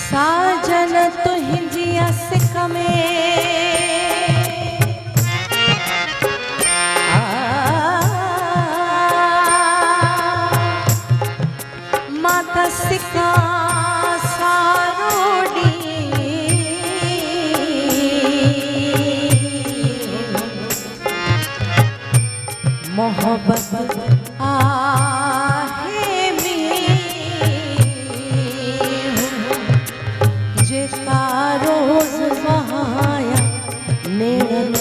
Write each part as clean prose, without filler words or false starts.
साजन तुहिंजिया सिक में माता सिका सारोडी मोहब्बत आहे जेका रोज वहाया नेड़न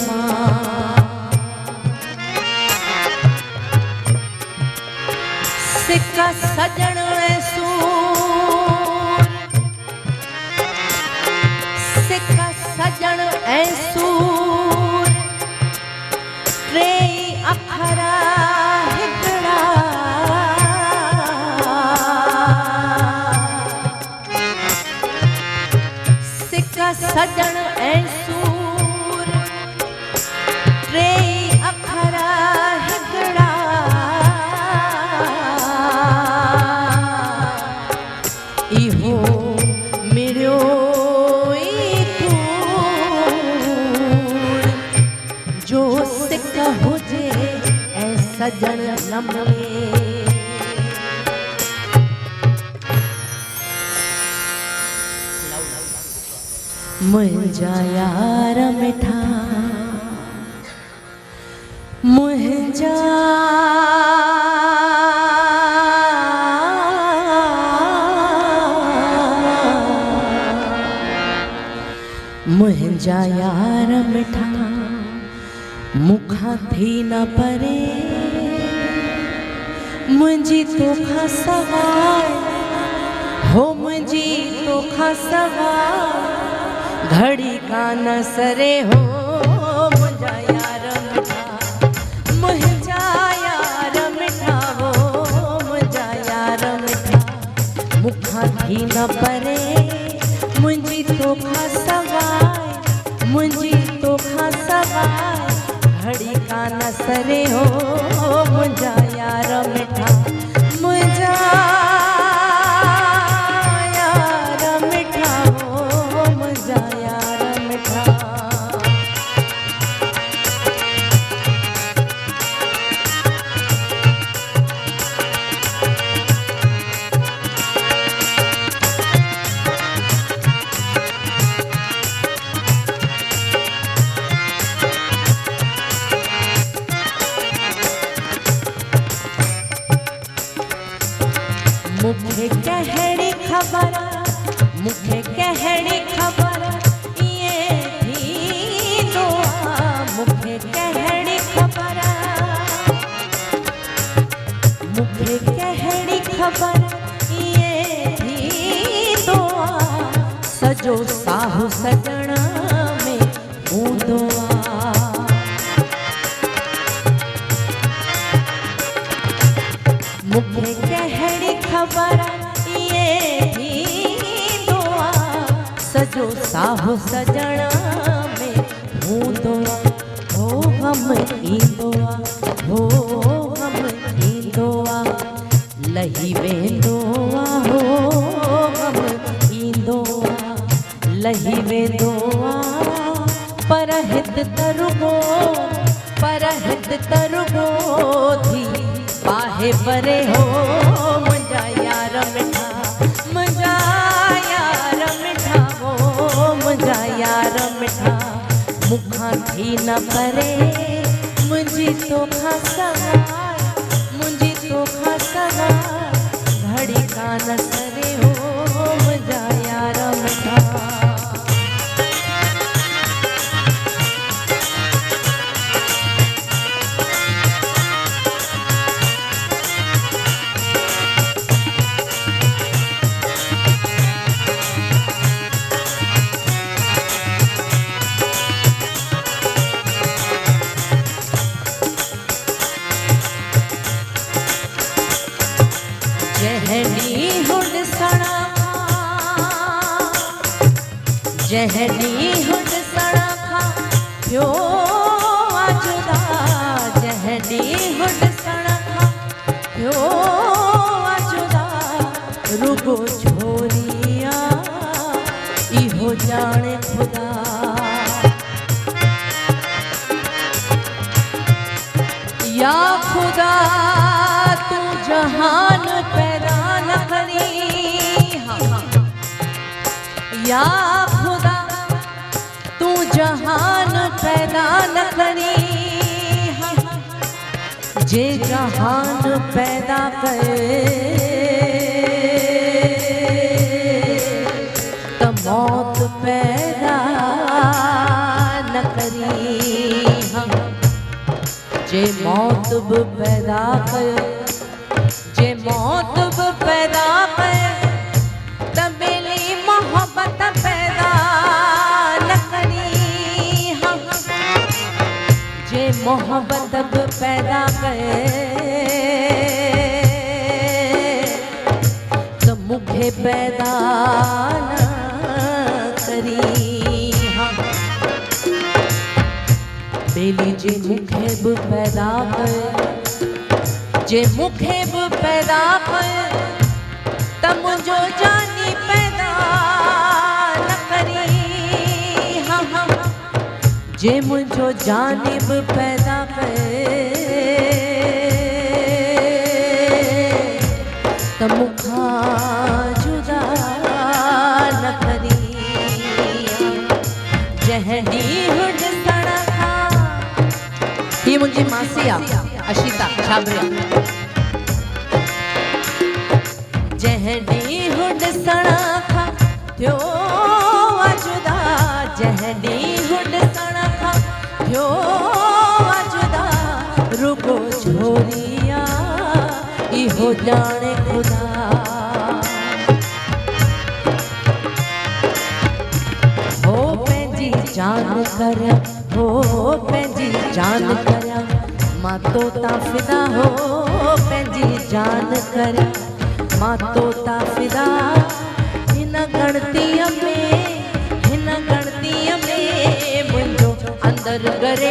सिका सजण सूर सिका सजण सूर टे अखरा हिकड़ा सिका सजण सूर टे अखरा हिकड़ा इहो मिलियो जो सिक हुजे ऐं सजण न मिले मुंहिंजा यार मिठा मुंहिंजा मुंहिंजा यार मिठा मुखां थी न परे मुंहिंजी तोखां सवाइ हो मुंहिंजी तोखां सवाइ घड़ी कान सरे हो मुंहिंजा यार मिठा मुंहिंजा यार मिठा हो मुंहिंजा यार मिठा मुखां थी न परे मुंहिंजी तोखां सवाइ मुंहिंजी तोखां सवाइ घड़ी कान सरे हो मुंहिंजा यार मिठा मुंहिंजा यार मिठा हो मुंहिंजा यार मिठा मुखे कहड़ी खबर मुखे कहड़ी खबर ये थींदो मुखे कहड़ी खबर मुखे कहड़ी खबर ये थींदो सजो साहु सजण में हूंदो मुखे कहड़ी खबर ये थींदो सजो साहु सजण में हूंदो हो गम ईंदो हो गम ईंदो लही वेंदो हो गम ईंदो लही वेंदो पर हित तरुगो थी पाहे परे हो मुंहिंजा यार मिठा मुंहिंजा यार मिठा हो मुंहिंजा यार मिठा मुखां थी न परे मुंहिंजी तोखां सवाइ मुंहिंजी तोखां सवाइ घड़ी कान सरे हो मुंहिंजा यार मिठा जहनी हुड सड़ा खा थियो आजुदा जहनी हुड सड़ा खा थियो आजुदा रुगो छोरिया इहो जाने खुदा या खुदा तू जहान पैदा न करी या खुदा तू जहान पैदा न करी जे जहान पैदा करे तो मौत पैदा न करी जे मौत भी पैदा कर जे मौत भी पैदा कर तबेली मोहब्बत पैदा न करी जे मोहब्बत भी पैदा कर तो मुझे पैदा न करी बेली जे मुखे भी पैदा कर जे मुखे भी पैदा कर त मुझो जानी पैदा न करी जे मुझो जानी भी पैदा कर त मुखा जुदा न करी जहनी हुड ये मुझे मासी अशिता छाबरिया जहनी हुड सड़ा खा थियो आजुदा जहनी हुड सड़ा खा थियो आजुदा रुगो छोरिया इहो जाने खुदा हो पंहिंजी जान कर हो पंहिंजी जान करा मां तोता फिदा हो पंहिंजी जान करा मां तोता फिदा हिन गणतीअ में मुंहिंजो अंदर गर